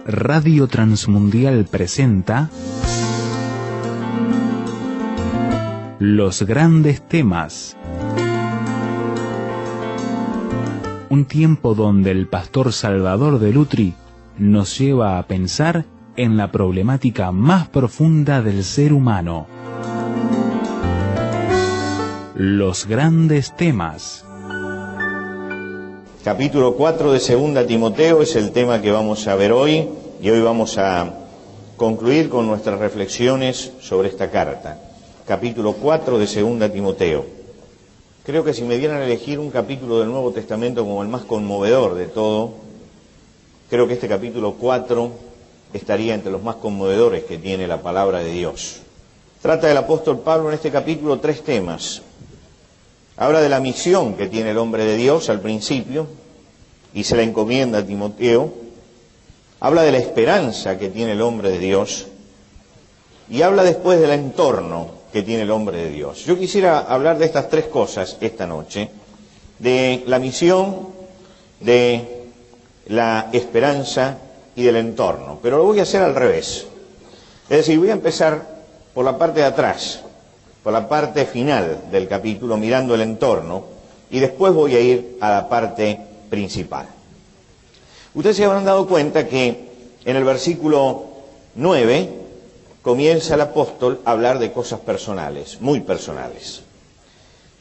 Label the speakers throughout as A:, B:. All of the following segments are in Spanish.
A: Radio Transmundial presenta Los Grandes Temas. Un tiempo donde el pastor Salvador de Lutri nos lleva a pensar en la problemática más profunda del ser humano. Los Grandes Temas.
B: Capítulo 4 de 2 Timoteo es el tema que vamos a ver hoy, y hoy vamos a concluir con nuestras reflexiones sobre esta carta. Capítulo 4 de 2 Timoteo. Creo que si me dieran a elegir un capítulo del Nuevo Testamento como el más conmovedor de todo, creo que este capítulo 4 estaría entre los más conmovedores que tiene la palabra de Dios. Trata el apóstol Pablo en este capítulo 3 temas. Habla de la misión que tiene el hombre de Dios al principio y se la encomienda a Timoteo. Habla de la esperanza que tiene el hombre de Dios y habla después del entorno que tiene el hombre de Dios. Yo quisiera hablar de estas tres cosas esta noche, de la misión, de la esperanza y del entorno, pero lo voy a hacer al revés. Es decir, voy a empezar por la parte de atrás, por la parte final del capítulo, mirando el entorno, y después voy a ir a la parte principal. Ustedes se habrán dado cuenta que en el versículo 9 comienza el apóstol a hablar de cosas personales, muy personales,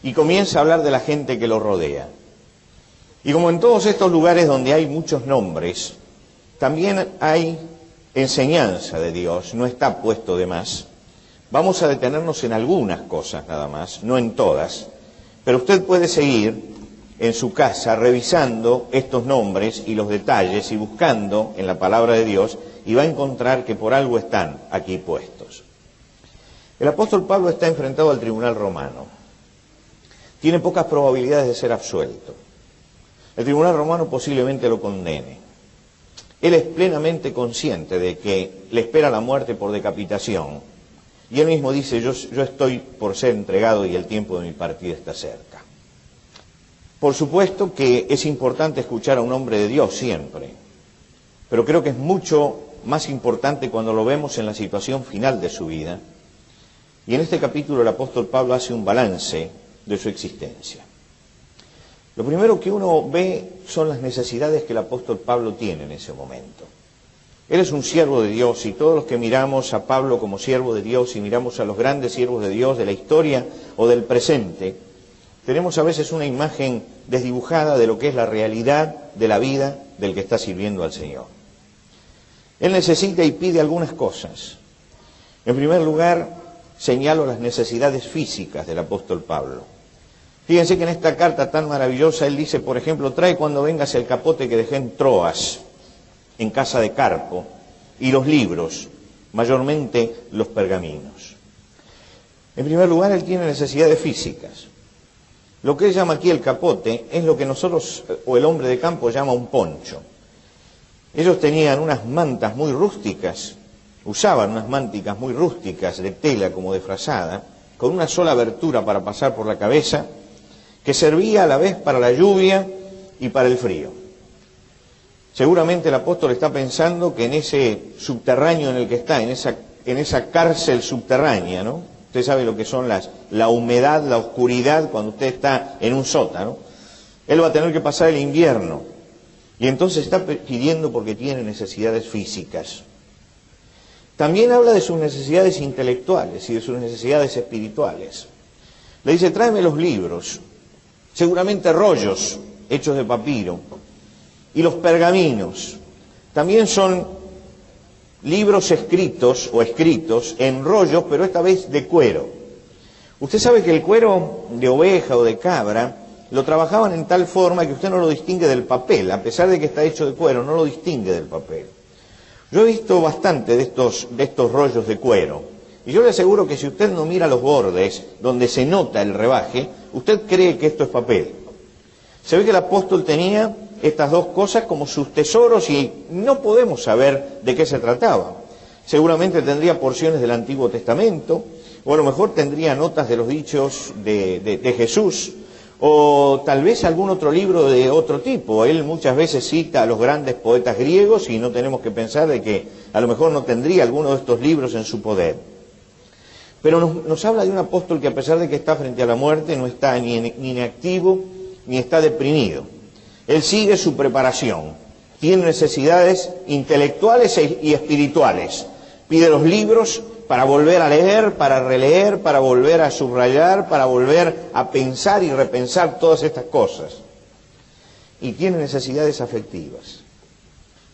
B: y comienza a hablar de la gente que lo rodea. Y como en todos estos lugares donde hay muchos nombres, también hay enseñanza de Dios, no está puesto de más. Vamos a detenernos en algunas cosas nada más, no en todas, pero usted puede seguir en su casa revisando estos nombres y los detalles y buscando en la palabra de Dios y va a encontrar que por algo están aquí puestos. El apóstol Pablo está enfrentado al tribunal romano. Tiene pocas probabilidades de ser absuelto. El tribunal romano posiblemente lo condene. Él es plenamente consciente de que le espera la muerte por decapitación. Y él mismo dice, yo estoy por ser entregado y el tiempo de mi partida está cerca. Por supuesto que es importante escuchar a un hombre de Dios siempre, pero creo que es mucho más importante cuando lo vemos en la situación final de su vida. Y en este capítulo el apóstol Pablo hace un balance de su existencia. Lo primero que uno ve son las necesidades que el apóstol Pablo tiene en ese momento. Él es un siervo de Dios y todos los que miramos a Pablo como siervo de Dios y miramos a los grandes siervos de Dios de la historia o del presente, tenemos a veces una imagen desdibujada de lo que es la realidad de la vida del que está sirviendo al Señor. Él necesita y pide algunas cosas. En primer lugar, señalo las necesidades físicas del apóstol Pablo. Fíjense que en esta carta tan maravillosa él dice, por ejemplo, trae cuando vengas el capote que dejé en Troas, en casa de Carpo, y los libros, mayormente los pergaminos. En primer lugar, él tiene necesidades físicas. Lo que él llama aquí el capote es lo que nosotros, o el hombre de campo, llama un poncho. Ellos tenían unas mantas muy rústicas, usaban unas mánticas muy rústicas de tela como de frazada, con una sola abertura para pasar por la cabeza, que servía a la vez para la lluvia y para el frío. Seguramente el apóstol está pensando que en ese subterráneo en el que está, en esa cárcel subterránea, ¿no? Usted sabe lo que son la humedad, la oscuridad cuando usted está en un sótano. Él va a tener que pasar el invierno y entonces está pidiendo porque tiene necesidades físicas. También habla de sus necesidades intelectuales y de sus necesidades espirituales. Le dice, tráeme los libros, seguramente rollos hechos de papiro. Y los pergaminos también son libros escritos en rollos, pero esta vez de cuero. Usted sabe que el cuero de oveja o de cabra lo trabajaban en tal forma que usted no lo distingue del papel, a pesar de que está hecho de cuero, no lo distingue del papel. Yo he visto bastante de estos rollos de cuero, y yo le aseguro que si usted no mira los bordes donde se nota el rebaje, usted cree que esto es papel. Se ve que el apóstol tenía estas dos cosas como sus tesoros y no podemos saber de qué se trataba. Seguramente tendría porciones del Antiguo Testamento, o a lo mejor tendría notas de los dichos de Jesús, O tal vez algún otro libro de otro tipo. Él muchas veces cita a los grandes poetas griegos y no tenemos que pensar de que a lo mejor no tendría alguno de estos libros en su poder. Pero nos habla de un apóstol que a pesar de que está frente a la muerte no está ni inactivo ni está deprimido. Él sigue su preparación. Tiene necesidades intelectuales y espirituales. Pide los libros para volver a leer, para releer, para volver a subrayar, para volver a pensar y repensar todas estas cosas. Y tiene necesidades afectivas.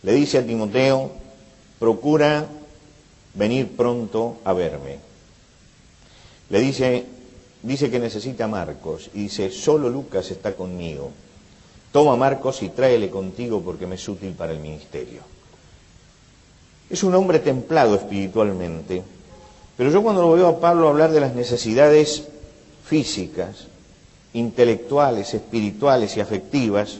B: Le dice a Timoteo, procura venir pronto a verme. Le dice que necesita a Marcos y dice, solo Lucas está conmigo. Toma a Marcos y tráele contigo porque me es útil para el ministerio. Es un hombre templado espiritualmente. Pero yo cuando lo veo a Pablo hablar de las necesidades físicas, intelectuales, espirituales y afectivas,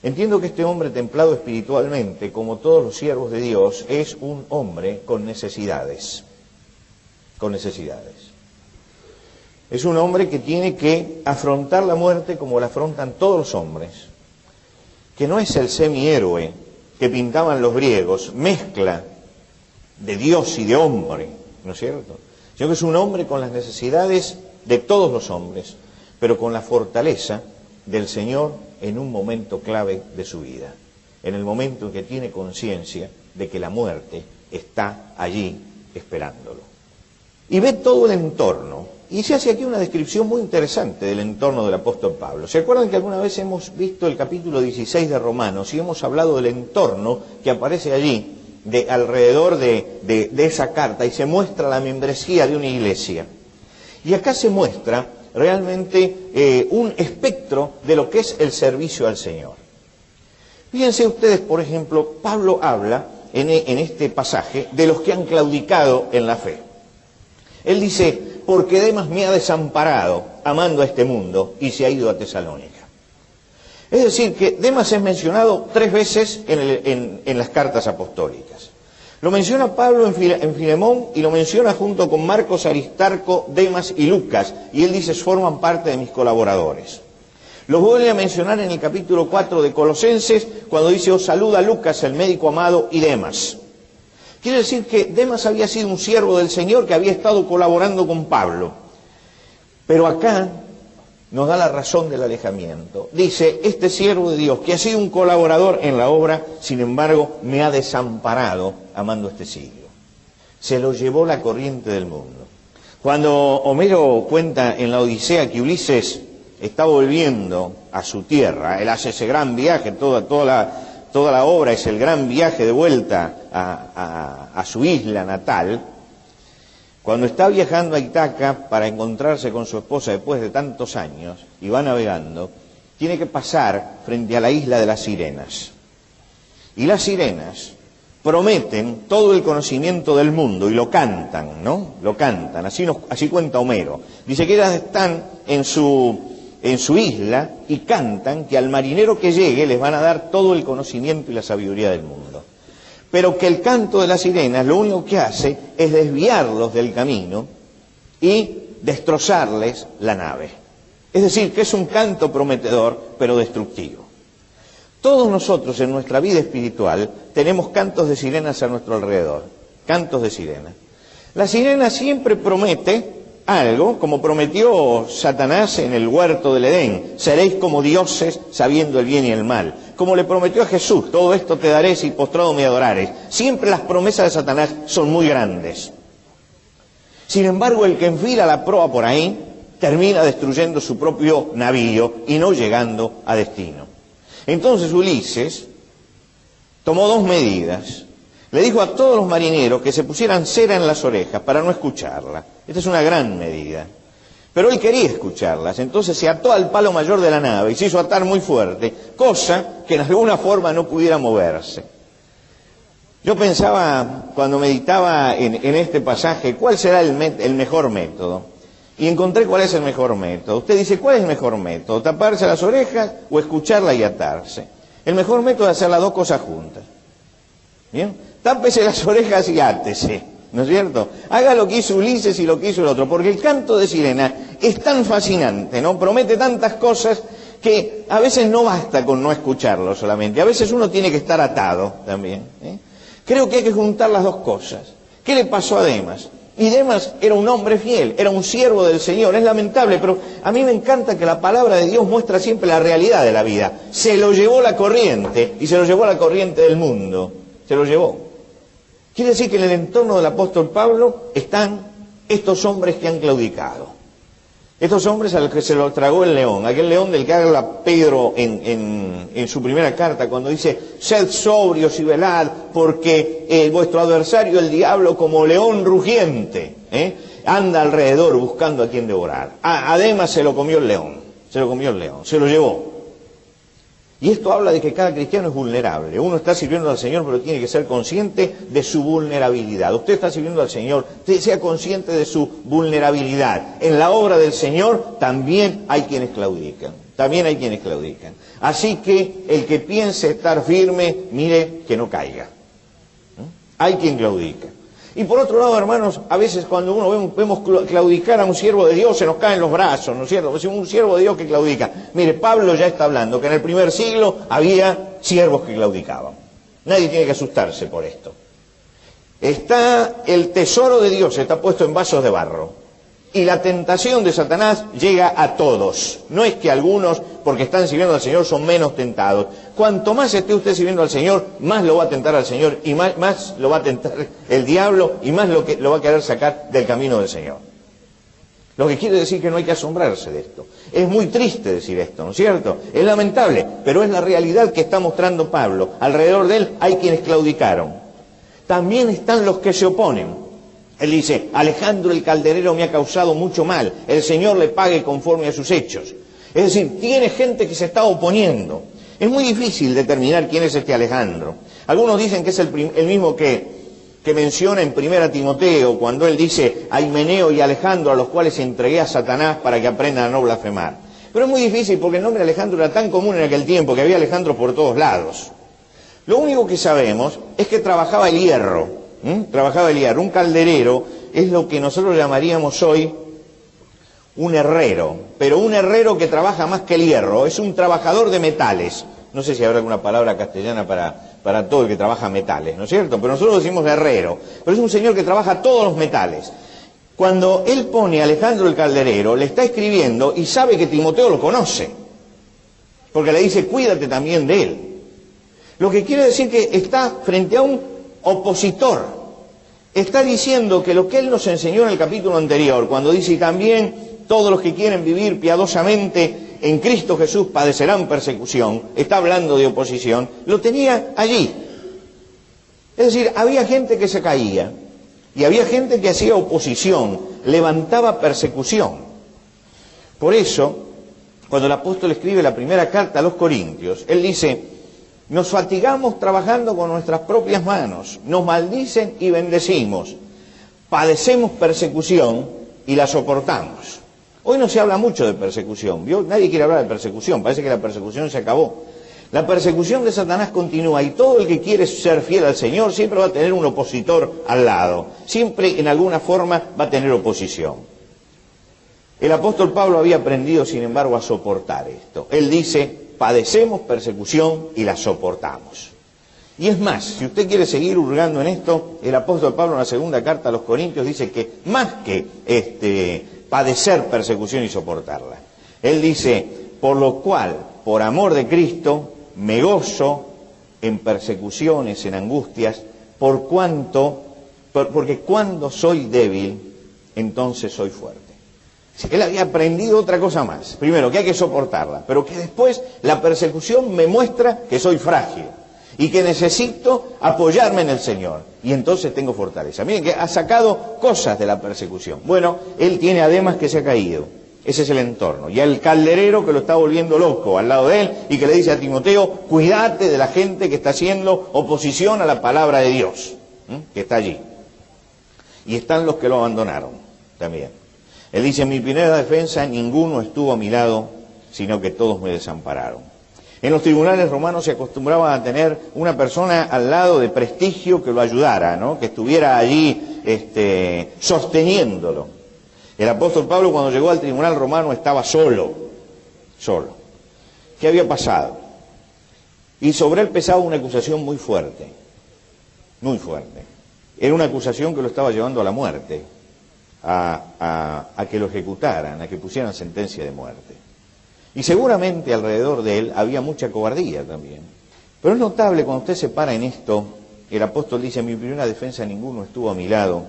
B: entiendo que este hombre templado espiritualmente, como todos los siervos de Dios, es un hombre con necesidades. Con necesidades. Es un hombre que tiene que afrontar la muerte como la afrontan todos los hombres. Que no es el semihéroe que pintaban los griegos, mezcla de Dios y de hombre, ¿no es cierto? Sino que es un hombre con las necesidades de todos los hombres, pero con la fortaleza del Señor en un momento clave de su vida, en el momento en que tiene conciencia de que la muerte está allí esperándolo. Y ve todo el entorno, y se hace aquí una descripción muy interesante del entorno del apóstol Pablo. ¿Se acuerdan que alguna vez hemos visto el capítulo 16 de Romanos y hemos hablado del entorno que aparece allí, alrededor de esa carta, y se muestra la membresía de una iglesia? Y acá se muestra realmente un espectro de lo que es el servicio al Señor. Fíjense ustedes, por ejemplo, Pablo habla en este pasaje de los que han claudicado en la fe. Él dice, porque Demas me ha desamparado amando a este mundo y se ha ido a Tesalónica. Es decir, que Demas es mencionado 3 veces en las cartas apostólicas. Lo menciona Pablo en Filemón y lo menciona junto con Marcos, Aristarco, Demas y Lucas. Y él dice, forman parte de mis colaboradores. Lo vuelve a mencionar en el capítulo 4 de Colosenses, cuando dice, os saluda Lucas, el médico amado, y Demas. Quiere decir que Demas había sido un siervo del Señor que había estado colaborando con Pablo. Pero acá nos da la razón del alejamiento. Dice, este siervo de Dios, que ha sido un colaborador en la obra, sin embargo, me ha desamparado amando este siglo. Se lo llevó la corriente del mundo. Cuando Homero cuenta en la Odisea que Ulises está volviendo a su tierra, él hace ese gran viaje, toda la obra es el gran viaje de vuelta a su isla natal. Cuando está viajando a Ítaca para encontrarse con su esposa después de tantos años y va navegando, tiene que pasar frente a la isla de las sirenas. Y las sirenas prometen todo el conocimiento del mundo y lo cantan, ¿no? Lo cantan, así cuenta Homero. Dice que ellas están en su isla y cantan que al marinero que llegue les van a dar todo el conocimiento y la sabiduría del mundo. Pero que el canto de las sirenas lo único que hace es desviarlos del camino y destrozarles la nave. Es decir, que es un canto prometedor, pero destructivo. Todos nosotros en nuestra vida espiritual tenemos cantos de sirenas a nuestro alrededor, cantos de sirena. La sirena siempre promete algo, como prometió Satanás en el huerto del Edén, seréis como dioses sabiendo el bien y el mal. Como le prometió a Jesús, todo esto te daré si postrado me adorares. Siempre las promesas de Satanás son muy grandes. Sin embargo, el que enfila la proa por ahí termina destruyendo su propio navío y no llegando a destino. Entonces Ulises tomó 2 medidas. Le dijo a todos los marineros que se pusieran cera en las orejas para no escucharla. Esta es una gran medida. Pero él quería escucharlas, entonces se ató al palo mayor de la nave y se hizo atar muy fuerte, cosa que en alguna forma no pudiera moverse. Yo pensaba, cuando meditaba en este pasaje, ¿cuál será el mejor método? Y encontré cuál es el mejor método. Usted dice, ¿cuál es el mejor método? ¿Taparse las orejas o escucharla y atarse? El mejor método es hacer las 2 cosas juntas. ¿Bien? Tápese las orejas y átese, ¿no es cierto? Haga lo que hizo Ulises y lo que hizo el otro, porque el canto de sirena Es tan fascinante, ¿no? Promete tantas cosas que a veces no basta con no escucharlo solamente. A veces uno tiene que estar atado también, ¿eh? Creo que hay que juntar las dos cosas. ¿Qué le pasó a Demas? Y Demas era un hombre fiel, era un siervo del Señor. Es lamentable, pero a mí me encanta que la palabra de Dios muestra siempre la realidad de la vida. Se lo llevó la corriente, y se lo llevó la corriente del mundo. Se lo llevó. Quiere decir que en el entorno del apóstol Pablo están estos hombres que han claudicado. Estos hombres a los que se los tragó el león, aquel león del que habla Pedro en su primera carta, cuando dice, sed sobrios y velad, porque vuestro adversario, el diablo, como león rugiente, anda alrededor buscando a quien devorar. A Demas se lo comió el león, se lo llevó. Y esto habla de que cada cristiano es vulnerable. Uno está sirviendo al Señor, pero tiene que ser consciente de su vulnerabilidad. Usted está sirviendo al Señor, sea consciente de su vulnerabilidad. En la obra del Señor también hay quienes claudican. Así que el que piense estar firme, mire que no caiga. Hay quien claudica. Y por otro lado, hermanos, a veces cuando vemos claudicar a un siervo de Dios, se nos caen los brazos, ¿no es cierto? Un siervo de Dios que claudica. Mire, Pablo ya está hablando que en el primer siglo había siervos que claudicaban. Nadie tiene que asustarse por esto. El tesoro de Dios está puesto en vasos de barro. Y la tentación de Satanás llega a todos. No es que algunos, porque están sirviendo al Señor, son menos tentados. Cuanto más esté usted sirviendo al Señor, más lo va a tentar al Señor, y más lo va a tentar el diablo, y más lo va a querer sacar del camino del Señor. Lo que quiere decir que no hay que asombrarse de esto. Es muy triste decir esto, ¿no es cierto? Es lamentable, pero es la realidad que está mostrando Pablo. Alrededor de él hay quienes claudicaron. También están los que se oponen. Él dice, Alejandro el calderero me ha causado mucho mal, el Señor le pague conforme a sus hechos. Es decir, tiene gente que se está oponiendo. Es muy difícil determinar quién es este Alejandro. Algunos dicen que es el mismo que menciona en 1 Timoteo, cuando él dice, a Himeneo y Alejandro, a los cuales entregué a Satanás para que aprendan a no blasfemar. Pero es muy difícil porque el nombre Alejandro era tan común en aquel tiempo que había Alejandro por todos lados. Lo único que sabemos es que trabajaba el hierro. Un calderero es lo que nosotros llamaríamos hoy un herrero, pero un herrero que trabaja más que el hierro, es un trabajador de metales. No sé si habrá alguna palabra castellana para todo el que trabaja metales, ¿no es cierto? Pero nosotros decimos herrero, pero es un señor que trabaja todos los metales. Cuando él pone a Alejandro el calderero, le está escribiendo y sabe que Timoteo lo conoce, porque le dice, cuídate también de él. Lo que quiere decir que está frente a un opositor. Está diciendo que lo que él nos enseñó en el capítulo anterior, cuando dice, y también todos los que quieren vivir piadosamente en Cristo Jesús padecerán persecución, está hablando de oposición, lo tenía allí. Es decir, había gente que se caía, y había gente que hacía oposición, levantaba persecución. Por eso, cuando el apóstol escribe la primera carta a los Corintios, él dice, nos fatigamos trabajando con nuestras propias manos, nos maldicen y bendecimos, padecemos persecución y la soportamos. Hoy no se habla mucho de persecución, ¿vio? Nadie quiere hablar de persecución, parece que la persecución se acabó. La persecución de Satanás continúa y todo el que quiere ser fiel al Señor siempre va a tener un opositor al lado, siempre en alguna forma va a tener oposición. El apóstol Pablo había aprendido, sin embargo, a soportar esto. Él dice, padecemos persecución y la soportamos. Y es más, si usted quiere seguir hurgando en esto, el apóstol Pablo en la segunda carta a los Corintios dice que más que padecer persecución y soportarla, él dice, por lo cual, por amor de Cristo, me gozo en persecuciones, en angustias, porque cuando soy débil, entonces soy fuerte. Él había aprendido otra cosa más. Primero, que hay que soportarla, pero que después la persecución me muestra que soy frágil y que necesito apoyarme en el Señor. Y entonces tengo fortaleza. Miren que ha sacado cosas de la persecución. Bueno, él tiene además que se ha caído. Ese es el entorno. Y el calderero que lo está volviendo loco al lado de él y que le dice a Timoteo, cuídate de la gente que está haciendo oposición a la palabra de Dios, que está allí. Y están los que lo abandonaron también. Él dice, en mi primera defensa ninguno estuvo a mi lado, sino que todos me desampararon. En los tribunales romanos se acostumbraba a tener una persona al lado de prestigio que lo ayudara, ¿no? Que estuviera allí sosteniéndolo. El apóstol Pablo, cuando llegó al tribunal romano, estaba solo. ¿Qué había pasado? Y sobre él pesaba una acusación muy fuerte. Era una acusación que lo estaba llevando a la muerte, a que lo ejecutaran, a que pusieran sentencia de muerte. Y seguramente alrededor de él había mucha cobardía también. Pero es notable cuando usted se para en esto, el apóstol dice: en mi primera defensa ninguno estuvo a mi lado,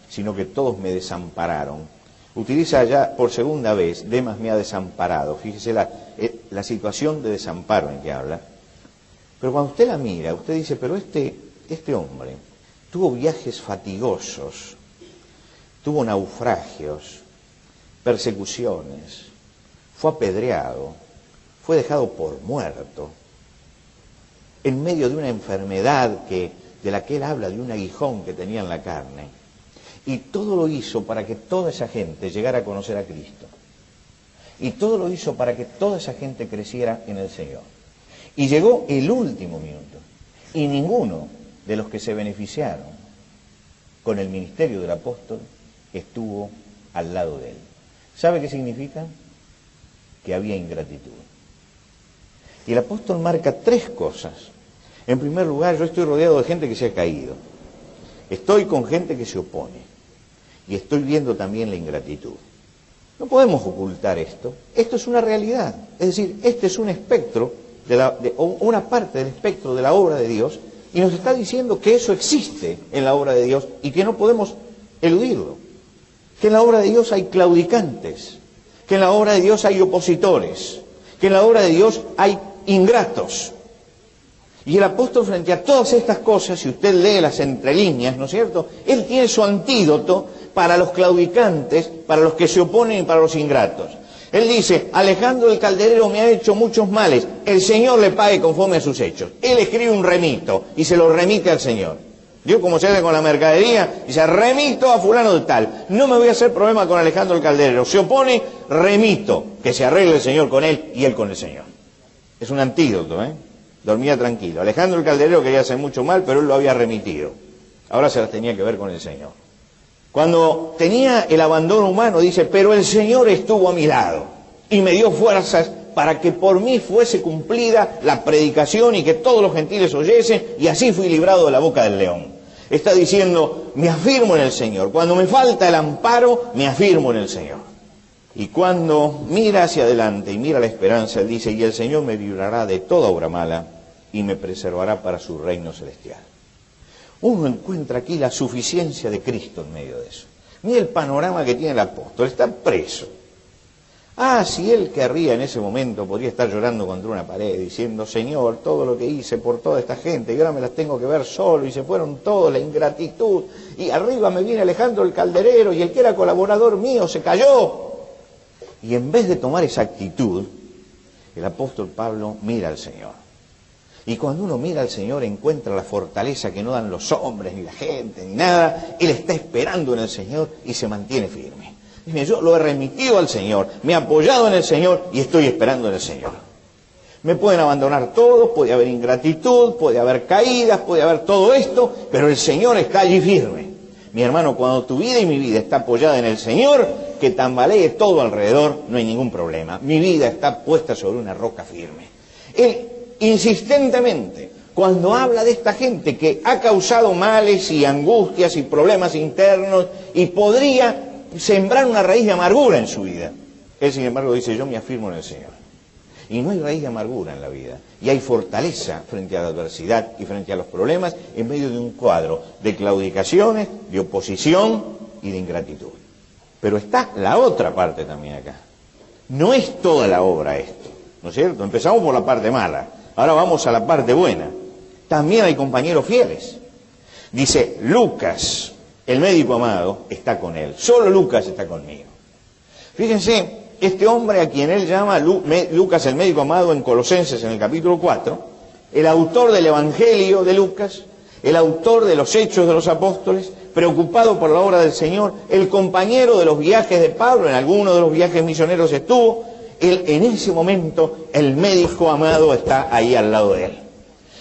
B: sino que todos me desampararon. Utiliza ya por segunda vez: Demas me ha desamparado. Fíjese la situación de desamparo en que habla. Pero cuando usted la mira, usted dice: pero este hombre tuvo viajes fatigosos, tuvo naufragios, persecuciones, fue apedreado, fue dejado por muerto, en medio de una enfermedad de la que él habla, de un aguijón que tenía en la carne. Y todo lo hizo para que toda esa gente llegara a conocer a Cristo. Y todo lo hizo para que toda esa gente creciera en el Señor. Y llegó el último minuto. Y ninguno de los que se beneficiaron con el ministerio del apóstol estuvo al lado de él. ¿Sabe qué significa? Que había ingratitud. Y el apóstol marca tres cosas. En primer lugar, yo estoy rodeado de gente que se ha caído. Estoy con gente que se opone. Y estoy viendo también la ingratitud. No podemos ocultar esto. Esto es una realidad. Es decir, este es un espectro, una parte del espectro de la obra de Dios, y nos está diciendo que eso existe en la obra de Dios y que no podemos eludirlo. Que en la obra de Dios hay claudicantes, que en la obra de Dios hay opositores, que en la obra de Dios hay ingratos. Y el apóstol, frente a todas estas cosas, si usted lee las entrelíneas, ¿no es cierto?, él tiene su antídoto para los claudicantes, para los que se oponen y para los ingratos. Él dice: Alejandro el calderero me ha hecho muchos males, el Señor le pague conforme a sus hechos. Él escribe un remito y se lo remite al Señor. Yo, como se hace con la mercadería, dice: remito a fulano de tal. No me voy a hacer problema con Alejandro el calderero. Se opone, remito. Que se arregle el Señor con él y él con el Señor. Es un antídoto, ¿eh? Dormía tranquilo. Alejandro el calderero quería hacer mucho mal, pero él lo había remitido. Ahora se las tenía que ver con el Señor. Cuando tenía el abandono humano, dice: pero el Señor estuvo a mi lado y me dio fuerzas para que por mí fuese cumplida la predicación y que todos los gentiles oyesen, y así fui librado de la boca del león. Está diciendo: me afirmo en el Señor. Cuando me falta el amparo, me afirmo en el Señor. Y cuando mira hacia adelante y mira la esperanza, él dice: y el Señor me librará de toda obra mala y me preservará para su reino celestial. Uno encuentra aquí la suficiencia de Cristo en medio de eso. Mira el panorama que tiene el apóstol: está preso. Si él querría en ese momento, podría estar llorando contra una pared, diciendo: Señor, todo lo que hice por toda esta gente, y ahora me las tengo que ver solo, y se fueron todos, la ingratitud, y arriba me viene Alejandro el calderero, y el que era colaborador mío se cayó. Y en vez de tomar esa actitud, el apóstol Pablo mira al Señor. Y cuando uno mira al Señor, encuentra la fortaleza que no dan los hombres, ni la gente, ni nada. Él está esperando en el Señor y se mantiene firme. Dice: yo lo he remitido al Señor, me he apoyado en el Señor y estoy esperando en el Señor. Me pueden abandonar todos, puede haber ingratitud, puede haber caídas, puede haber todo esto, pero el Señor está allí firme. Mi hermano, cuando tu vida y mi vida está apoyada en el Señor, que tambalee todo alrededor, no hay ningún problema. Mi vida está puesta sobre una roca firme. Él insistentemente, cuando habla de esta gente que ha causado males y angustias y problemas internos y podría sembrar una raíz de amargura en su vida, él sin embargo dice: yo me afirmo en el Señor. Y no hay raíz de amargura en la vida, y hay fortaleza frente a la adversidad y frente a los problemas, en medio de un cuadro de claudicaciones, de oposición y de ingratitud. Pero está la otra parte también acá. No es toda la obra esto, ¿no es cierto? Empezamos por la parte mala, ahora vamos a la parte buena. También hay compañeros fieles. Dice: Lucas, el médico amado, está con él. Solo Lucas está conmigo. Fíjense, este hombre a quien él llama Lucas el médico amado en Colosenses, en el capítulo 4, el autor del Evangelio de Lucas, el autor de los Hechos de los Apóstoles, preocupado por la obra del Señor, el compañero de los viajes de Pablo, en algunos de los viajes misioneros estuvo. Él, en ese momento, el médico amado está ahí al lado de él.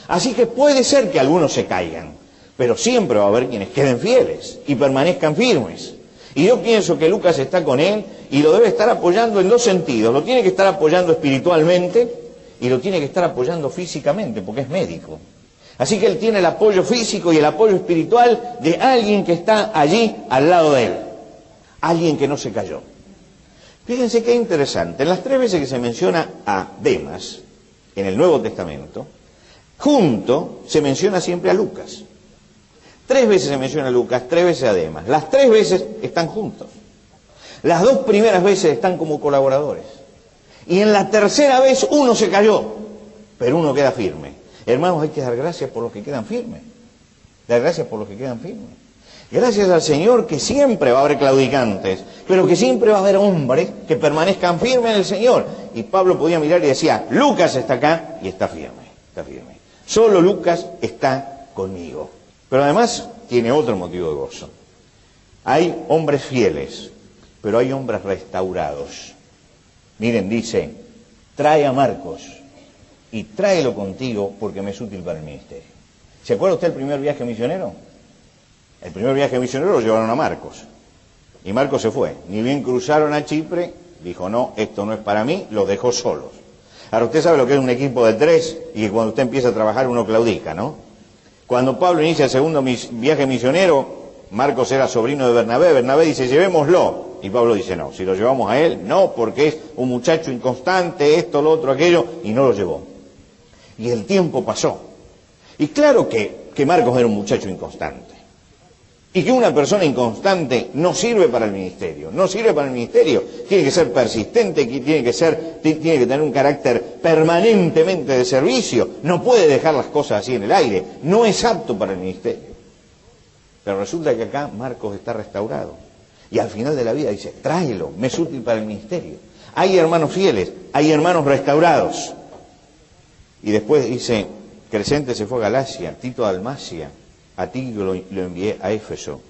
B: Así que puede ser que algunos se caigan, pero siempre va a haber quienes queden fieles y permanezcan firmes. Y yo pienso que Lucas está con él y lo debe estar apoyando en dos sentidos. Lo tiene que estar apoyando espiritualmente y lo tiene que estar apoyando físicamente, porque es médico. Así que él tiene el apoyo físico y el apoyo espiritual de alguien que está allí al lado de él. Alguien que no se cayó. Fíjense qué interesante. En las 3 veces que se menciona a Demas en el Nuevo Testamento, junto se menciona siempre a Lucas. 3 veces se menciona a Lucas, 3 veces a Demas. Las 3 veces están juntos. Las 2 primeras veces están como colaboradores. Y en la tercera vez uno se cayó, pero uno queda firme. Hermanos, hay que dar gracias por los que quedan firmes. Dar gracias por los que quedan firmes. Gracias al Señor que siempre va a haber claudicantes, pero que siempre va a haber hombres que permanezcan firmes en el Señor. Y Pablo podía mirar y decía, Lucas está acá y está firme, está firme. Solo Lucas está conmigo. Pero además tiene otro motivo de gozo. Hay hombres fieles, pero hay hombres restaurados. Miren, dice, trae a Marcos y tráelo contigo porque me es útil para el ministerio. ¿Se acuerda usted del primer viaje misionero? El primer viaje misionero lo llevaron a Marcos. Y Marcos se fue. Ni bien cruzaron a Chipre, dijo, no, esto no es para mí, los dejó solos. Ahora usted sabe lo que es un equipo de 3 y que cuando usted empieza a trabajar uno claudica, ¿no? Cuando Pablo inicia el segundo viaje misionero, Marcos era sobrino de Bernabé. Bernabé dice, llevémoslo. Y Pablo dice, no, si lo llevamos a él, no, porque es un muchacho inconstante, esto, lo otro, aquello, y no lo llevó. Y el tiempo pasó. Y claro que Marcos era un muchacho inconstante. Y que una persona inconstante no sirve para el ministerio. No sirve para el ministerio. Tiene que ser persistente, tiene que tener un carácter permanentemente de servicio. No puede dejar las cosas así en el aire. No es apto para el ministerio. Pero resulta que acá Marcos está restaurado. Y al final de la vida dice, tráelo, me es útil para el ministerio. Hay hermanos fieles, hay hermanos restaurados. Y después dice, Crescente se fue a Galacia, Tito a Dalmacia, a ti lo envié a Éfeso.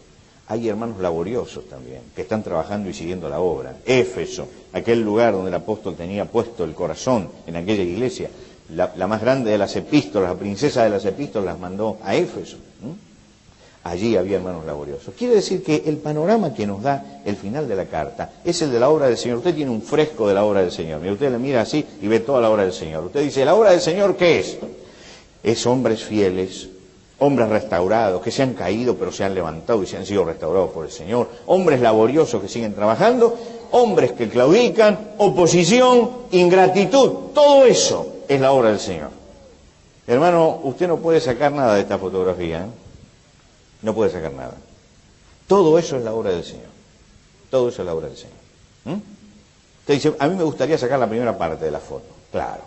B: Hay hermanos laboriosos también, que están trabajando y siguiendo la obra. Éfeso, aquel lugar donde el apóstol tenía puesto el corazón en aquella iglesia. La más grande de las epístolas, la princesa de las epístolas, las mandó a Éfeso. Allí había hermanos laboriosos. Quiere decir que el panorama que nos da el final de la carta es el de la obra del Señor. Usted tiene un fresco de la obra del Señor. Mira, usted le mira así y ve toda la obra del Señor. Usted dice, ¿la obra del Señor qué es? Es hombres fieles, hombres restaurados, que se han caído pero se han levantado y se han sido restaurados por el Señor. Hombres laboriosos que siguen trabajando, hombres que claudican, oposición, ingratitud. Todo eso es la obra del Señor. Hermano, usted no puede sacar nada de esta fotografía, ¿eh? No puede sacar nada. Todo eso es la obra del Señor. Todo eso es la obra del Señor. Usted dice, a mí me gustaría sacar la primera parte de la foto. Claro.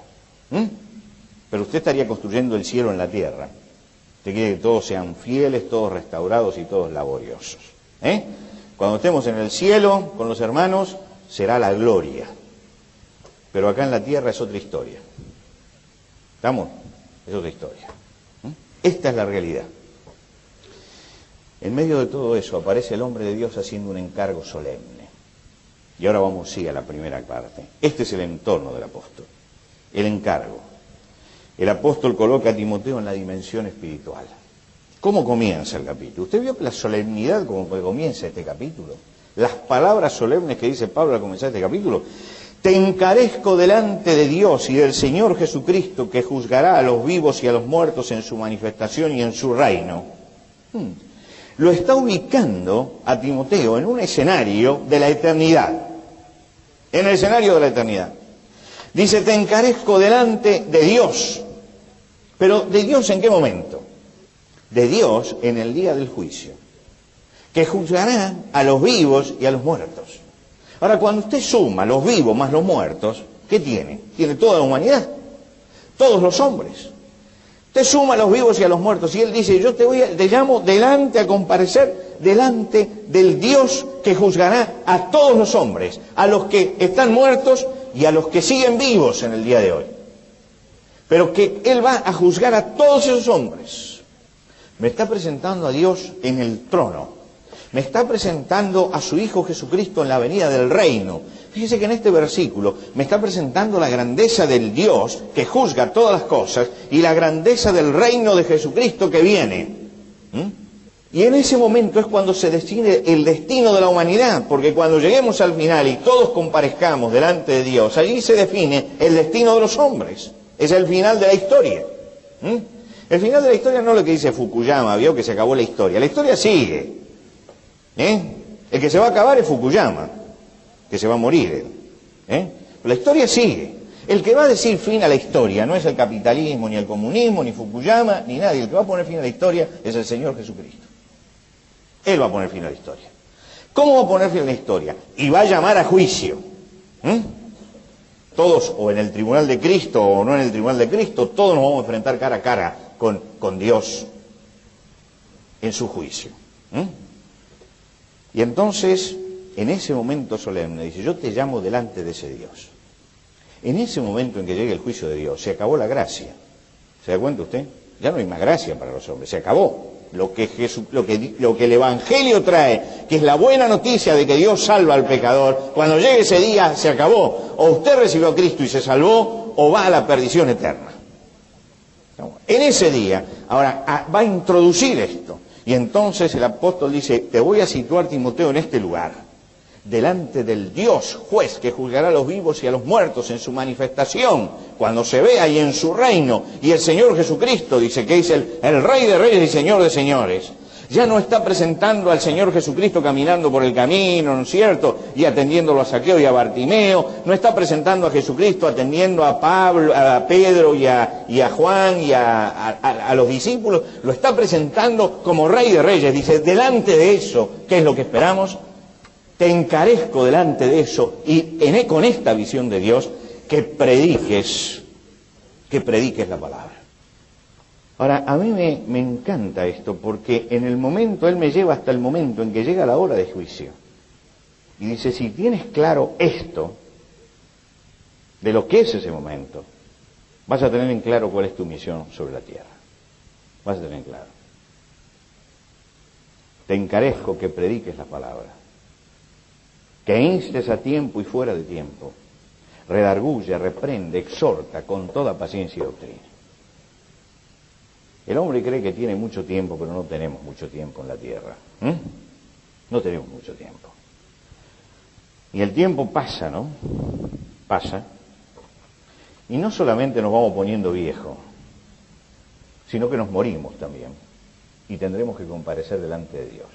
B: Pero usted estaría construyendo el cielo en la tierra. Usted quiere que todos sean fieles, todos restaurados y todos laboriosos. Cuando estemos en el cielo con los hermanos, será la gloria. Pero acá en la tierra es otra historia. ¿Estamos? Es otra historia. Esta es la realidad. En medio de todo eso aparece el hombre de Dios haciendo un encargo solemne. Y ahora vamos, sí, a la primera parte. Este es el entorno del apóstol. El encargo. El apóstol coloca a Timoteo en la dimensión espiritual. ¿Cómo comienza el capítulo? ¿Usted vio la solemnidad como comienza este capítulo? Las palabras solemnes que dice Pablo al comenzar este capítulo. Te encarezco delante de Dios y del Señor Jesucristo, que juzgará a los vivos y a los muertos en su manifestación y en su reino. Lo está ubicando a Timoteo en un escenario de la eternidad. En el escenario de la eternidad. Dice, te encarezco delante de Dios. Pero ¿de Dios en qué momento? De Dios en el día del juicio. Que juzgará a los vivos y a los muertos. Ahora, cuando usted suma los vivos más los muertos, ¿qué tiene? Tiene toda la humanidad. Todos los hombres. Te suma a los vivos y a los muertos. Y él dice, yo te llamo delante a comparecer, delante del Dios que juzgará a todos los hombres, a los que están muertos y a los que siguen vivos en el día de hoy. Pero que él va a juzgar a todos esos hombres. Me está presentando a Dios en el trono. Me está presentando a su Hijo Jesucristo en la venida del reino. Fíjese que en este versículo me está presentando la grandeza del Dios que juzga todas las cosas y la grandeza del reino de Jesucristo que viene. Y en ese momento es cuando se decide el destino de la humanidad, porque cuando lleguemos al final y todos comparezcamos delante de Dios, allí se define el destino de los hombres. Es el final de la historia. El final de la historia no es lo que dice Fukuyama, vio que se acabó la historia sigue. El que se va a acabar es Fukuyama, que se va a morir. Pero la historia sigue. El que va a decir fin a la historia no es el capitalismo, ni el comunismo, ni Fukuyama, ni nadie. El que va a poner fin a la historia es el Señor Jesucristo. Él va a poner fin a la historia. ¿Cómo va a poner fin a la historia? Y va a llamar a juicio. Todos, o en el tribunal de Cristo, o no en el tribunal de Cristo, todos nos vamos a enfrentar cara a cara con Dios en su juicio. Y entonces, en ese momento solemne, dice, yo te llamo delante de ese Dios. En ese momento en que llegue el juicio de Dios, se acabó la gracia. ¿Se da cuenta usted? Ya no hay más gracia para los hombres, se acabó. Lo que el Evangelio trae, que es la buena noticia de que Dios salva al pecador, cuando llegue ese día se acabó. O usted recibió a Cristo y se salvó, o va a la perdición eterna. En ese día, ahora va a introducir esto. Y entonces el apóstol dice, te voy a situar, Timoteo, en este lugar, delante del Dios juez que juzgará a los vivos y a los muertos en su manifestación, cuando se vea y en su reino. Y el Señor Jesucristo, dice que es el Rey de Reyes y Señor de Señores. Ya no está presentando al Señor Jesucristo caminando por el camino, ¿no es cierto? Y atendiéndolo a Zaqueo y a Bartimeo. No está presentando a Jesucristo atendiendo a Pablo, a Pedro y a Juan y a los discípulos. Lo está presentando como Rey de Reyes. Dice, delante de eso, ¿qué es lo que esperamos? Te encarezco delante de eso y con esta visión de Dios que prediques la palabra. Ahora, a mí me encanta esto porque en el momento, Él me lleva hasta el momento en que llega la hora de juicio. Y dice, si tienes claro esto, de lo que es ese momento, vas a tener en claro cuál es tu misión sobre la tierra. Vas a tener en claro. Te encarezco que prediques la palabra. Que instes a tiempo y fuera de tiempo, redarguye, reprende, exhorta con toda paciencia y doctrina. El hombre cree que tiene mucho tiempo, pero no tenemos mucho tiempo en la tierra. No tenemos mucho tiempo. Y el tiempo pasa, ¿no? Pasa. Y no solamente nos vamos poniendo viejos, sino que nos morimos también. Y tendremos que comparecer delante de Dios.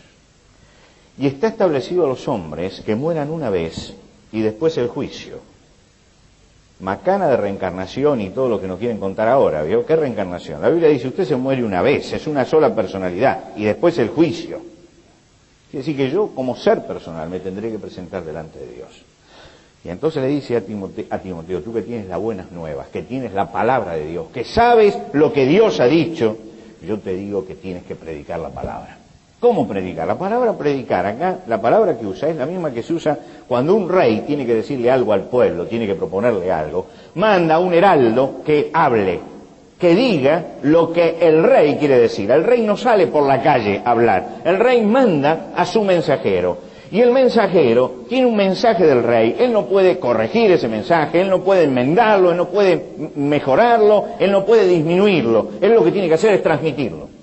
B: Y está establecido a los hombres que mueran una vez y después el juicio. Macana de reencarnación y todo lo que nos quieren contar ahora, ¿vio? ¿Qué reencarnación? La Biblia dice, usted se muere una vez, es una sola personalidad, y después el juicio. Quiere decir que yo, como ser personal, me tendré que presentar delante de Dios. Y entonces le dice a Timoteo, tú que tienes las buenas nuevas, que tienes la palabra de Dios, que sabes lo que Dios ha dicho, yo te digo que tienes que predicar la palabra. ¿Cómo predicar? La palabra predicar, acá, la palabra que usa es la misma que se usa cuando un rey tiene que decirle algo al pueblo, tiene que proponerle algo. Manda a un heraldo que hable, que diga lo que el rey quiere decir. El rey no sale por la calle a hablar, el rey manda a su mensajero. Y el mensajero tiene un mensaje del rey, él no puede corregir ese mensaje, él no puede enmendarlo, él no puede mejorarlo, él no puede disminuirlo, él lo que tiene que hacer es transmitirlo.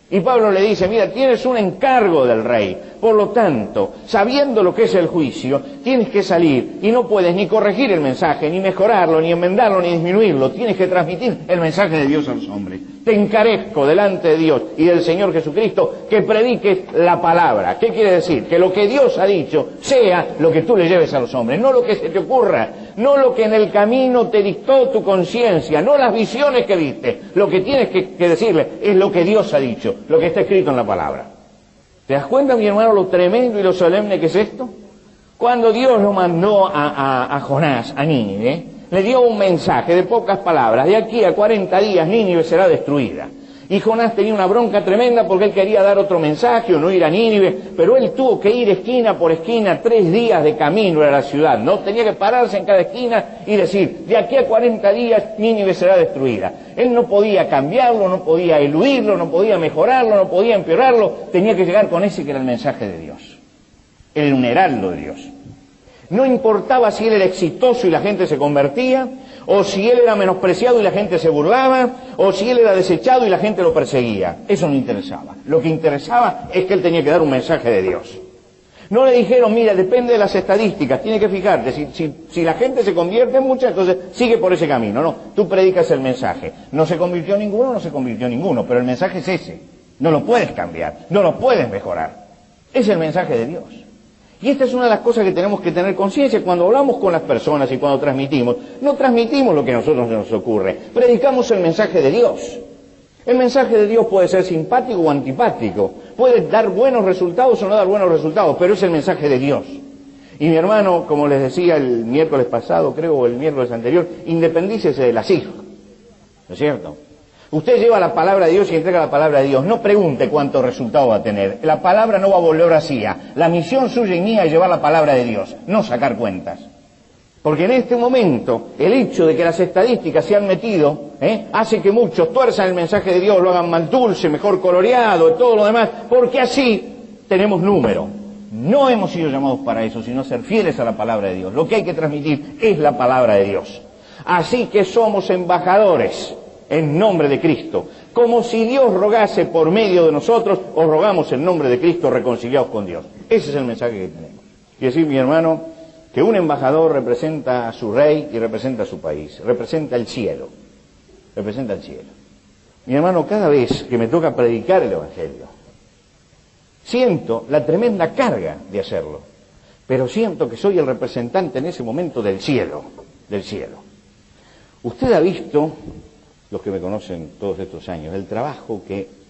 B: Y Pablo le dice, mira, tienes un encargo del rey, por lo tanto, sabiendo lo que es el juicio, tienes que salir y no puedes ni corregir el mensaje, ni mejorarlo, ni enmendarlo, ni disminuirlo, tienes que transmitir el mensaje de Dios a los hombres. Te encarezco delante de Dios y del Señor Jesucristo que prediques la palabra. ¿Qué quiere decir? Que lo que Dios ha dicho sea lo que tú le lleves a los hombres, no lo que se te ocurra, no lo que en el camino te dictó tu conciencia, no las visiones que viste. Lo que tienes que decirle es lo que Dios ha dicho, lo que está escrito en la palabra. ¿Te das cuenta, mi hermano, lo tremendo y lo solemne que es esto? Cuando Dios lo mandó a Jonás, a Nínive, le dio un mensaje de pocas palabras. De aquí a 40 días Nínive será destruida. Y Jonás tenía una bronca tremenda porque él quería dar otro mensaje o no ir a Nínive, pero él tuvo que ir esquina por esquina, 3 días de camino a la ciudad, ¿no? Tenía que pararse en cada esquina y decir, de aquí a 40 días Nínive será destruida. Él no podía cambiarlo, no podía eludirlo, no podía mejorarlo, no podía empeorarlo, tenía que llegar con ese que era el mensaje de Dior. El heraldo de Dios. No importaba si él era exitoso y la gente se convertía, o si él era menospreciado y la gente se burlaba, o si él era desechado y la gente lo perseguía. Eso no interesaba. Lo que interesaba es que él tenía que dar un mensaje de Dios. No le dijeron, mira, depende de las estadísticas, tiene que fijarte, si la gente se convierte en mucha, entonces sigue por ese camino. No, tú predicas el mensaje. No se convirtió ninguno, no se convirtió ninguno, pero el mensaje es ese. No lo puedes cambiar, no lo puedes mejorar. Es el mensaje de Dios. Y esta es una de las cosas que tenemos que tener conciencia cuando hablamos con las personas y cuando transmitimos. No transmitimos lo que a nosotros se nos ocurre, predicamos el mensaje de Dios. El mensaje de Dios puede ser simpático o antipático, puede dar buenos resultados o no dar buenos resultados, pero es el mensaje de Dios. Y mi hermano, como les decía el miércoles pasado, creo, o el miércoles anterior, independícese de las hijas, ¿no es cierto? Usted lleva la palabra de Dios y entrega la palabra de Dios. No pregunte cuánto resultado va a tener. La palabra no va a volver vacía. La misión suya y mía es llevar la palabra de Dios, no sacar cuentas. Porque en este momento, el hecho de que las estadísticas se han metido, hace que muchos tuerzan el mensaje de Dios, lo hagan más dulce, mejor coloreado y todo lo demás, porque así tenemos número. No hemos sido llamados para eso, sino ser fieles a la palabra de Dios. Lo que hay que transmitir es la palabra de Dios. Así que somos embajadores en nombre de Cristo. Como si Dios rogase por medio de nosotros, os rogamos en nombre de Cristo reconciliados con Dios. Ese es el mensaje que tenemos. Quiere decir, mi hermano, que un embajador representa a su rey y representa a su país, representa el cielo, representa el cielo. Mi hermano, cada vez que me toca predicar el Evangelio, siento la tremenda carga de hacerlo, pero siento que soy el representante en ese momento del cielo, del cielo. Usted ha visto, los que me conocen todos estos años, el trabajo que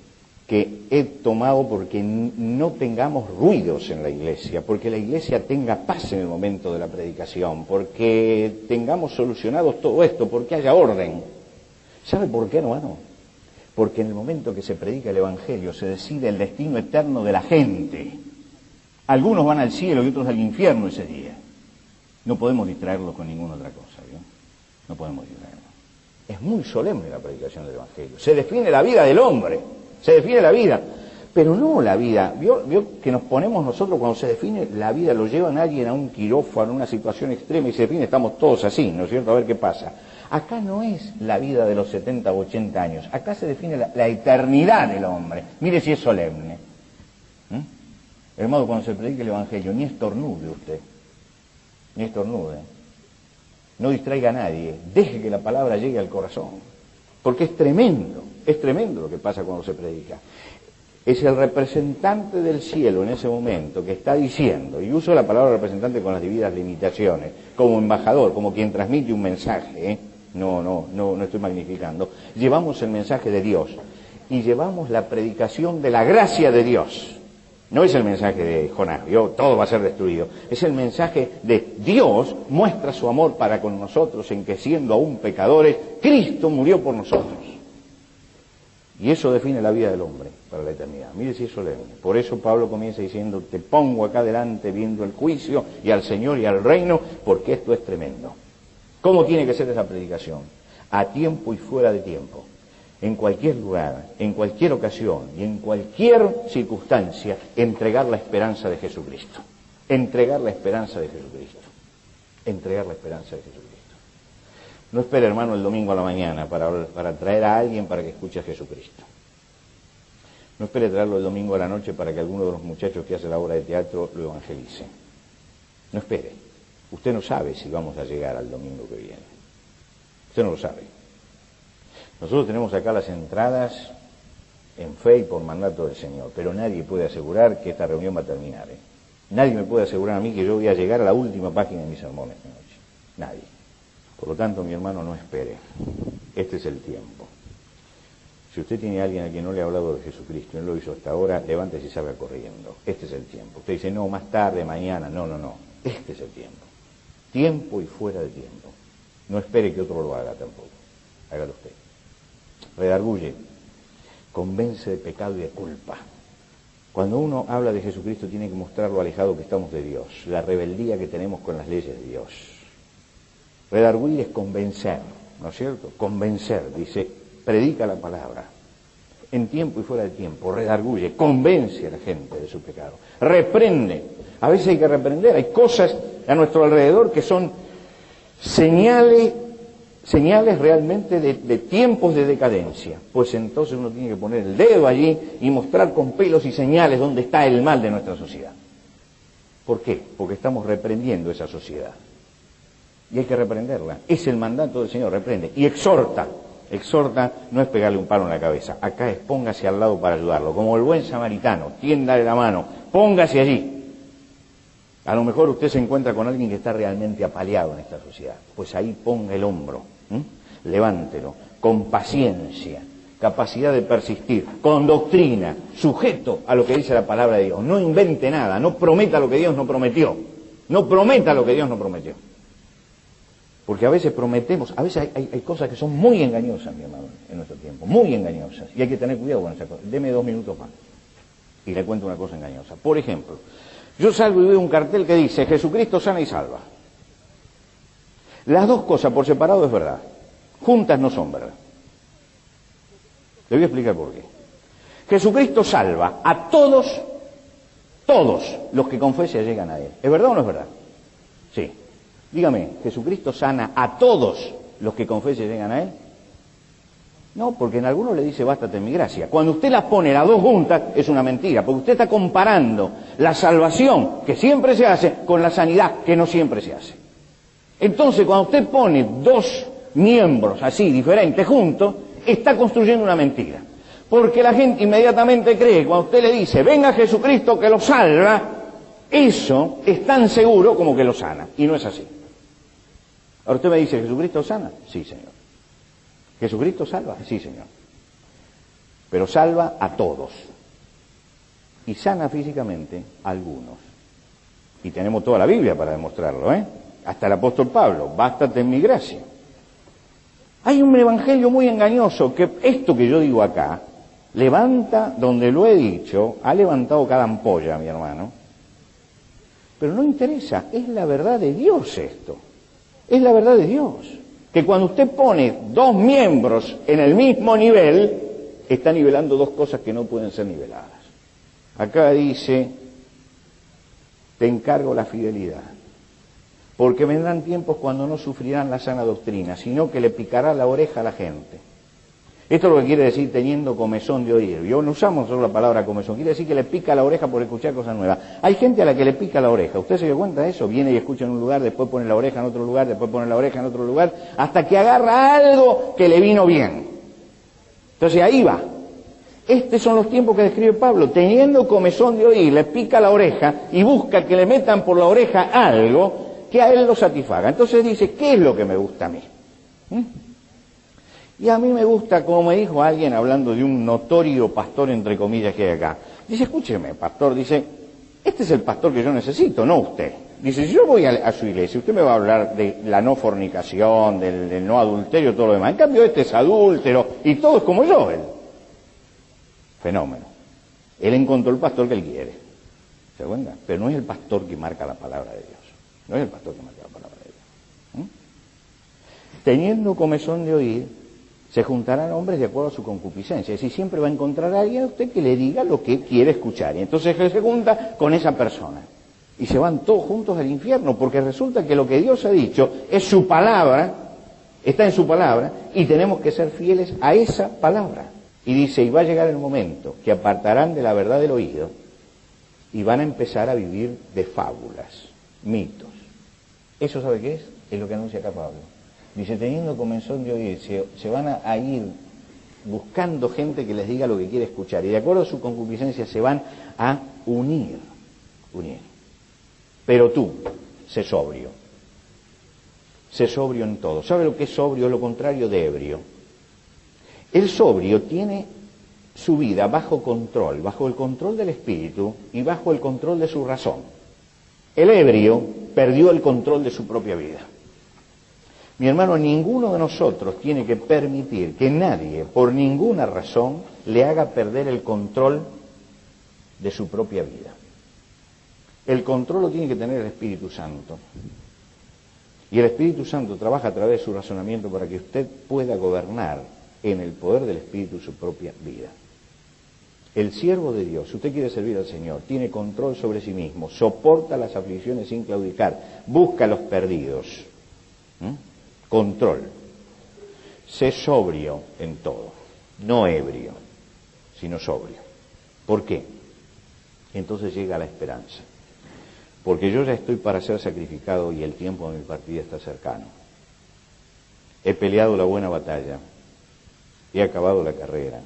B: he tomado porque no tengamos ruidos en la iglesia, porque la iglesia tenga paz en el momento de la predicación, porque tengamos solucionado todo esto, porque haya orden. ¿Sabe por qué, hermano? Porque en el momento que se predica el Evangelio se decide el destino eterno de la gente. Algunos van al cielo y otros al infierno ese día. No podemos distraerlos con ninguna otra cosa, ¿vio? No podemos distraerlos. Es muy solemne la predicación del Evangelio. Se define la vida del hombre. Se define la vida, pero no la vida. ¿Vio que nos ponemos nosotros cuando se define la vida? Lo llevan a alguien a un quirófano, a una situación extrema y se define, estamos todos así, ¿no es cierto? A ver qué pasa. Acá no es la vida de los 70 o 80 años, acá se define la eternidad del hombre. Mire si es solemne. Hermano, cuando se predica el Evangelio, ni estornude usted, ni estornude. No distraiga a nadie, deje que la palabra llegue al corazón, porque es tremendo lo que pasa cuando se predica. Es el representante del cielo en ese momento que está diciendo, y uso la palabra representante con las debidas limitaciones, como embajador, como quien transmite un mensaje, no estoy magnificando, llevamos el mensaje de Dios y llevamos la predicación de la gracia de Dios. No es el mensaje de Jonás, todo va a ser destruido. Es el mensaje de Dios muestra su amor para con nosotros en que siendo aún pecadores, Cristo murió por nosotros. Y eso define la vida del hombre para la eternidad. Mire si es solemne. Por eso Pablo comienza diciendo, te pongo acá delante viendo el juicio y al Señor y al reino, porque esto es tremendo. ¿Cómo tiene que ser esa predicación? A tiempo y fuera de tiempo. En cualquier lugar, en cualquier ocasión y en cualquier circunstancia, entregar la esperanza de Jesucristo. Entregar la esperanza de Jesucristo. Entregar la esperanza de Jesucristo. No espere, hermano, el domingo a la mañana para traer a alguien para que escuche a Jesucristo. No espere traerlo el domingo a la noche para que alguno de los muchachos que hace la obra de teatro lo evangelice. No espere. Usted no sabe si vamos a llegar al domingo que viene. Usted no lo sabe. Nosotros tenemos acá las entradas en fe y por mandato del Señor, pero nadie puede asegurar que esta reunión va a terminar. Nadie me puede asegurar a mí que yo voy a llegar a la última página de mis sermones esta noche. Nadie. Por lo tanto, mi hermano, no espere. Este es el tiempo. Si usted tiene a alguien a quien no le ha hablado de Jesucristo y no lo hizo hasta ahora, levántese y salga corriendo. Este es el tiempo. Usted dice, no, más tarde, mañana. No. Este es el tiempo. Tiempo y fuera de tiempo. No espere que otro lo haga tampoco. Hágalo usted. Redarguye. Convence de pecado y de culpa. Cuando uno habla de Jesucristo tiene que mostrar lo alejado que estamos de Dios, la rebeldía que tenemos con las leyes de Dios. Redarguir es convencer, ¿no es cierto? Convencer, dice, predica la palabra, en tiempo y fuera de tiempo, redarguye, convence a la gente de su pecado, reprende. A veces hay que reprender, hay cosas a nuestro alrededor que son señales realmente de tiempos de decadencia. Pues entonces uno tiene que poner el dedo allí y mostrar con pelos y señales dónde está el mal de nuestra sociedad. ¿Por qué? Porque estamos reprendiendo esa sociedad. Y hay que reprenderla. Es el mandato del Señor, reprende. Y exhorta. Exhorta no es pegarle un palo en la cabeza. Acá es póngase al lado para ayudarlo. Como el buen samaritano, tiéndale la mano, póngase allí. A lo mejor usted se encuentra con alguien que está realmente apaleado en esta sociedad. Pues ahí ponga el hombro, levántelo, con paciencia, capacidad de persistir, con doctrina, sujeto a lo que dice la palabra de Dios. No invente nada, no prometa lo que Dios no prometió. No prometa lo que Dios no prometió. Porque a veces prometemos, a veces hay cosas que son muy engañosas, mi hermano, en nuestro tiempo, muy engañosas. Y hay que tener cuidado con esas cosas. Deme 2 minutos más y le cuento una cosa engañosa. Por ejemplo, yo salgo y veo un cartel que dice Jesucristo sana y salva. Las dos cosas por separado es verdad. Juntas no son verdad. Le voy a explicar por qué. Jesucristo salva a todos los que confesen llegan a Él. ¿Es verdad o no es verdad? Sí. Dígame, ¿Jesucristo sana a todos los que confesen llegan a Él? No, porque en algunos le dice bástate en mi gracia. Cuando usted las pone las dos juntas es una mentira, porque usted está comparando la salvación que siempre se hace con la sanidad que no siempre se hace. Entonces, cuando usted pone 2 miembros así diferentes juntos, está construyendo una mentira. Porque la gente inmediatamente cree, cuando usted le dice venga Jesucristo que lo salva, eso es tan seguro como que lo sana. Y no es así. Ahora usted me dice, ¿Jesucristo sana? Sí, Señor. ¿Jesucristo salva? Sí, Señor. Pero salva a todos. Y sana físicamente a algunos. Y tenemos toda la Biblia para demostrarlo, ¿eh? Hasta el apóstol Pablo, bástate en mi gracia. Hay un evangelio muy engañoso, que esto que yo digo acá, levanta, donde lo he dicho, ha levantado cada ampolla, mi hermano. Pero no interesa, es la verdad de Dios esto. Es la verdad de Dios. Que cuando usted pone 2 miembros en el mismo nivel, está nivelando 2 cosas que no pueden ser niveladas. Acá dice, te encargo la fidelidad, porque vendrán tiempos cuando no sufrirán la sana doctrina, sino que le picará la oreja a la gente. Esto es lo que quiere decir teniendo comezón de oír. Yo no usamos solo la palabra comezón, quiere decir que le pica la oreja por escuchar cosas nuevas. Hay gente a la que le pica la oreja. ¿Usted se dio cuenta de eso? Viene y escucha en un lugar, después pone la oreja en otro lugar, después pone la oreja en otro lugar, hasta que agarra algo que le vino bien. Entonces ahí va. Estos son los tiempos que describe Pablo. Teniendo comezón de oír, le pica la oreja y busca que le metan por la oreja algo que a él lo satisfaga. Entonces dice, ¿qué es lo que me gusta a mí? Y a mí me gusta, como me dijo alguien hablando de un notorio pastor, entre comillas, que hay acá. Dice, escúcheme, pastor, dice, este es el pastor que yo necesito, no usted. Dice, si yo voy a su iglesia, usted me va a hablar de la no fornicación, del no adulterio, todo lo demás. En cambio, este es adúltero y todo es como yo, él. Fenómeno. Él encontró el pastor que él quiere. ¿Se cuenta? Pero no es el pastor que marca la palabra de Dios. No es el pastor que marca la palabra de Dios. Teniendo comezón de oír, se juntarán hombres de acuerdo a su concupiscencia. Es decir, siempre va a encontrar a alguien a usted que le diga lo que quiere escuchar. Y entonces se junta con esa persona. Y se van todos juntos al infierno, porque resulta que lo que Dios ha dicho es su palabra, está en su palabra, y tenemos que ser fieles a esa palabra. Y dice, y va a llegar el momento que apartarán de la verdad del oído y van a empezar a vivir de fábulas, mitos. ¿Eso sabe qué es? Es lo que anuncia acá Pablo. Dice, teniendo comezón de oír, se van a ir buscando gente que les diga lo que quiere escuchar. Y de acuerdo a su concupiscencia se van a unir. Pero tú, sé sobrio. Sé sobrio en todo. ¿Sabe lo que es sobrio? Lo contrario de ebrio. El sobrio tiene su vida bajo control, bajo el control del espíritu y bajo el control de su razón. El ebrio perdió el control de su propia vida. Mi hermano, ninguno de nosotros tiene que permitir que nadie, por ninguna razón, le haga perder el control de su propia vida. El control lo tiene que tener el Espíritu Santo. Y el Espíritu Santo trabaja a través de su razonamiento para que usted pueda gobernar en el poder del Espíritu su propia vida. El siervo de Dios, si usted quiere servir al Señor, tiene control sobre sí mismo, soporta las aflicciones sin claudicar, busca a los perdidos. Control. Sé sobrio en todo, no ebrio, sino sobrio. ¿Por qué? Entonces llega la esperanza. Porque yo ya estoy para ser sacrificado y el tiempo de mi partida está cercano. He peleado la buena batalla, he acabado la carrera,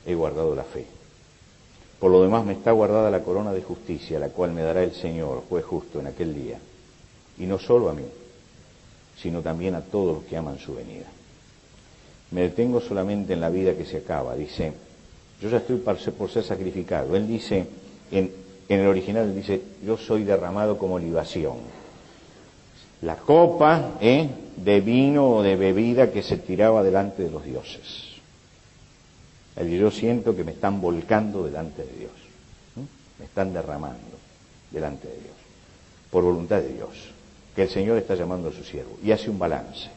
B: he guardado la fe. Por lo demás me está guardada la corona de justicia, la cual me dará el Señor, juez justo, en aquel día. Y no solo a mí, sino también a todos los que aman su venida. Me detengo solamente en la vida que se acaba. Dice, yo ya estoy por ser sacrificado. Él dice, en el original dice, yo soy derramado como libación. La copa de vino o de bebida que se tiraba delante de los dioses. Yo siento que me están volcando delante de Dios. Me están derramando delante de Dios. Por voluntad de Dios. Que el Señor está llamando a su siervo. Y hace un balance.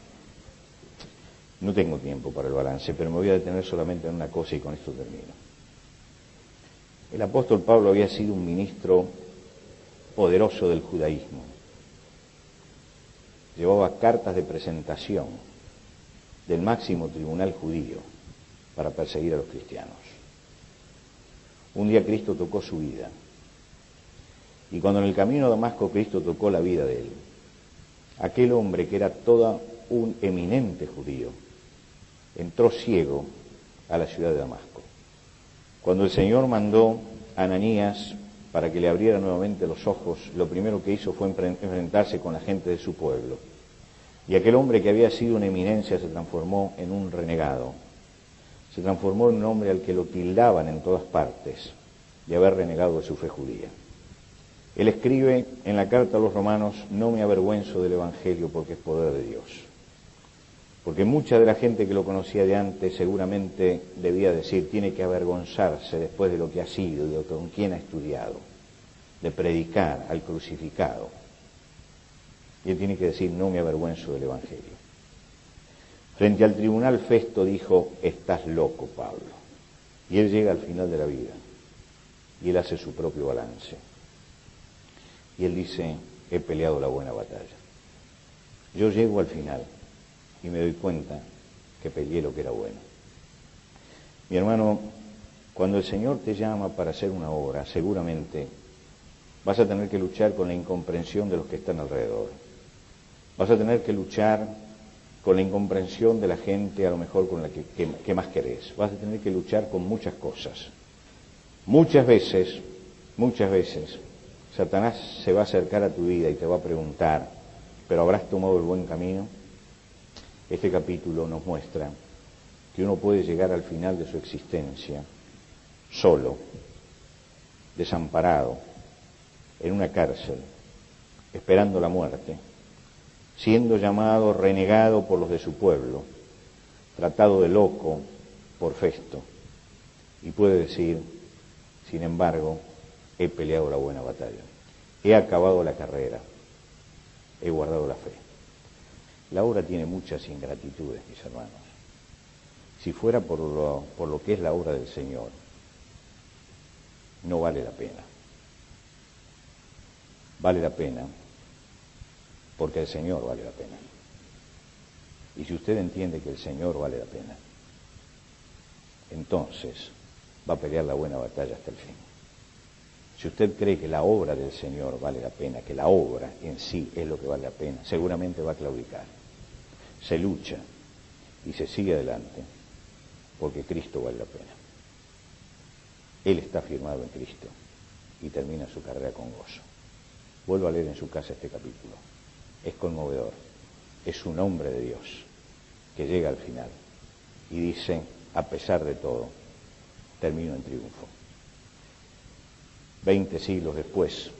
B: No tengo tiempo para el balance, pero me voy a detener solamente en una cosa y con esto termino. El apóstol Pablo había sido un ministro poderoso del judaísmo. Llevaba cartas de presentación del máximo tribunal judío para perseguir a los cristianos. Un día Cristo tocó su vida. Y cuando en el camino a Damasco Cristo tocó la vida de él, aquel hombre que era todo un eminente judío, entró ciego a la ciudad de Damasco. Cuando el Señor mandó a Ananías para que le abriera nuevamente los ojos, lo primero que hizo fue enfrentarse con la gente de su pueblo. Y aquel hombre que había sido una eminencia se transformó en un renegado. Se transformó en un hombre al que lo tildaban en todas partes de haber renegado de su fe judía. Él escribe en la carta a los romanos, no me avergüenzo del Evangelio porque es poder de Dios. Porque mucha de la gente que lo conocía de antes seguramente debía decir, tiene que avergonzarse después de lo que ha sido, de con quién ha estudiado, de predicar al crucificado. Y él tiene que decir, no me avergüenzo del Evangelio. Frente al tribunal Festo dijo, estás loco, Pablo. Y él llega al final de la vida y él hace su propio balance. Y él dice, he peleado la buena batalla. Yo llego al final y me doy cuenta que peleé lo que era bueno. Mi hermano, cuando el Señor te llama para hacer una obra, seguramente vas a tener que luchar con la incomprensión de los que están alrededor. Vas a tener que luchar con la incomprensión de la gente, a lo mejor con la que más querés. Vas a tener que luchar con muchas cosas. Muchas veces, Satanás se va a acercar a tu vida y te va a preguntar, ¿pero habrás tomado el buen camino? Este capítulo nos muestra que uno puede llegar al final de su existencia solo, desamparado, en una cárcel, esperando la muerte, siendo llamado renegado por los de su pueblo, tratado de loco por Festo, y puede decir, sin embargo, he peleado la buena batalla, he acabado la carrera, he guardado la fe. La obra tiene muchas ingratitudes, mis hermanos. Si fuera por lo que es la obra del Señor, no vale la pena. Vale la pena porque el Señor vale la pena. Y si usted entiende que el Señor vale la pena, entonces va a pelear la buena batalla hasta el fin. Si usted cree que la obra del Señor vale la pena, que la obra en sí es lo que vale la pena, seguramente va a claudicar. Se lucha y se sigue adelante porque Cristo vale la pena. Él está firmado en Cristo y termina su carrera con gozo. Vuelvo a leer en su casa este capítulo. Es conmovedor. Es un hombre de Dios que llega al final y dice, a pesar de todo, termino en triunfo. 20 siglos después,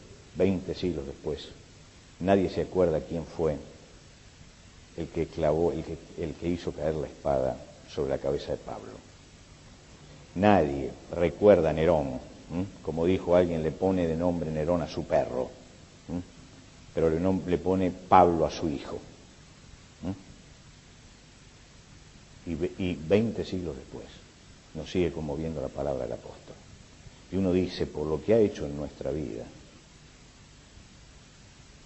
B: nadie se acuerda quién fue el que clavó, el que hizo caer la espada sobre la cabeza de Pablo. Nadie recuerda a Nerón, como dijo alguien, le pone de nombre Nerón a su perro, pero le pone Pablo a su hijo. Y 20 siglos después nos sigue conmoviendo la palabra del apóstol.
C: Y uno dice, por lo que ha hecho en nuestra vida,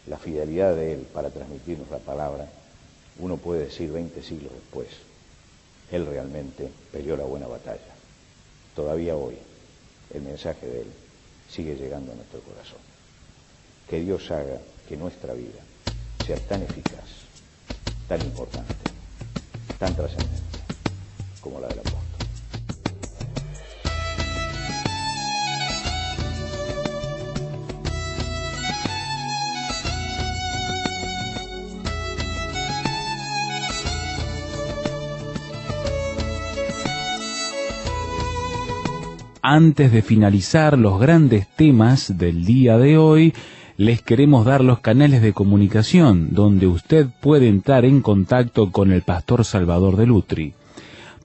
C: la fidelidad de Él para transmitirnos la palabra, uno puede decir 20 siglos después, Él realmente peleó la buena batalla. Todavía hoy el mensaje de Él sigue llegando a nuestro corazón. Que Dios haga que nuestra vida sea tan eficaz, tan importante, tan trascendente como la del apóstol.
A: Antes de finalizar los grandes temas del día de hoy, les queremos dar los canales de comunicación donde usted puede entrar en contacto con el pastor Salvador Delutri.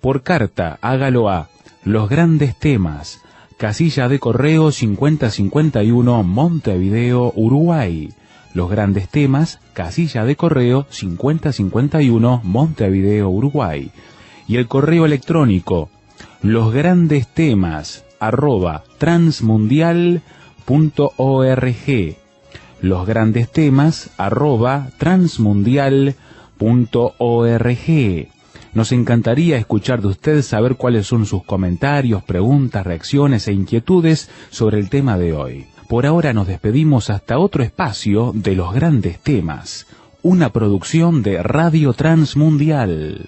A: Por carta, hágalo a Los Grandes Temas, casilla de correo 5051, Montevideo, Uruguay. Los Grandes Temas, casilla de correo 5051, Montevideo, Uruguay. Y el correo electrónico, losgrandestemas@transmundial.org. losgrandestemas@transmundial.org. Nos encantaría escuchar de usted, saber cuáles son sus comentarios, preguntas, reacciones e inquietudes sobre el tema de hoy. Por ahora nos despedimos hasta otro espacio de Los Grandes Temas, una producción de Radio Transmundial.